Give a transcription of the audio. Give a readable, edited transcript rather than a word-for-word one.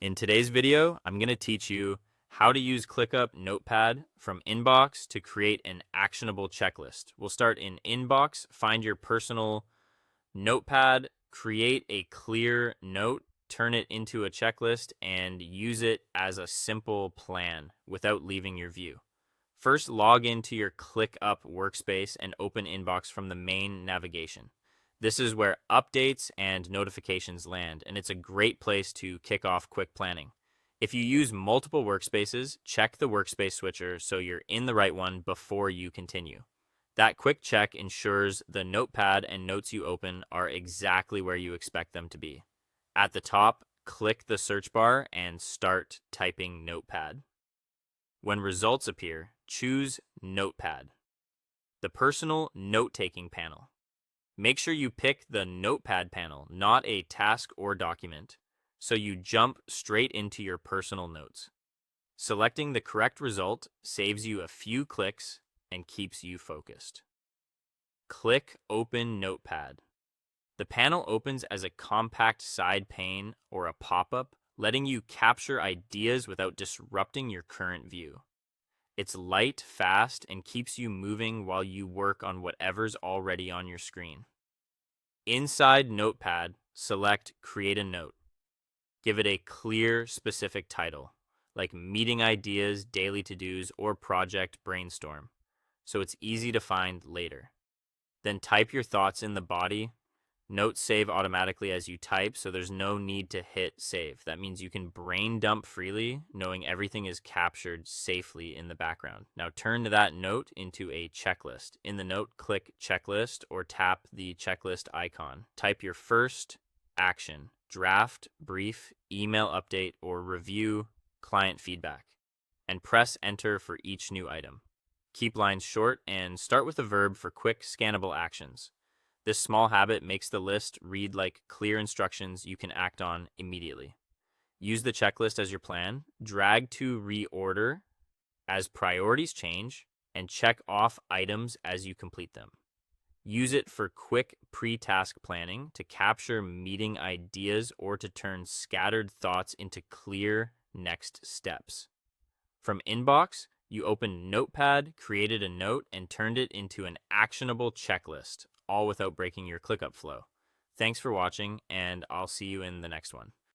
In today's video, I'm going to teach you how to use ClickUp Notepad from Inbox to create an actionable checklist. We'll start in Inbox, find your personal notepad, create a clear note, turn it into a checklist, and use it as a simple plan without leaving your view. First, log into your ClickUp workspace and open Inbox from the main navigation. This is where updates and notifications land, and it's a great place to kick off quick planning. If you use multiple workspaces, check the workspace switcher so you're in the right one before you continue. That quick check ensures the notepad and notes you open are exactly where you expect them to be. At the top, click the search bar and start typing Notepad. When results appear, choose Notepad, the personal note-taking panel. Make sure you pick the Notepad panel, not a task or document, so you jump straight into your personal notes. Selecting the correct result saves you a few clicks and keeps you focused. Click Open Notepad. The panel opens as a compact side pane or a pop-up, letting you capture ideas without disrupting your current view. It's light, fast, and keeps you moving while you work on whatever's already on your screen. Inside Notepad, select Create a Note. Give it a clear, specific title, like Meeting Ideas, Daily To-Dos, or Project Brainstorm, so it's easy to find later. Then type your thoughts in the body. Notes save automatically as you type, so there's no need to hit save. That means you can brain dump freely, knowing everything is captured safely in the background. Now turn that note into a checklist. In the note, click Checklist or tap the checklist icon. Type your first action: draft, brief, email update, or review client feedback, and press enter for each new item. Keep lines short and start with a verb for quick, scannable actions. This small habit makes the list read like clear instructions you can act on immediately. Use the checklist as your plan, drag to reorder as priorities change, and check off items as you complete them. Use it for quick pre-task planning to capture meeting ideas or to turn scattered thoughts into clear next steps. From Inbox, you opened Notepad, created a note, and turned it into an actionable checklist, all without breaking your ClickUp flow. Thanks for watching, and I'll see you in the next one.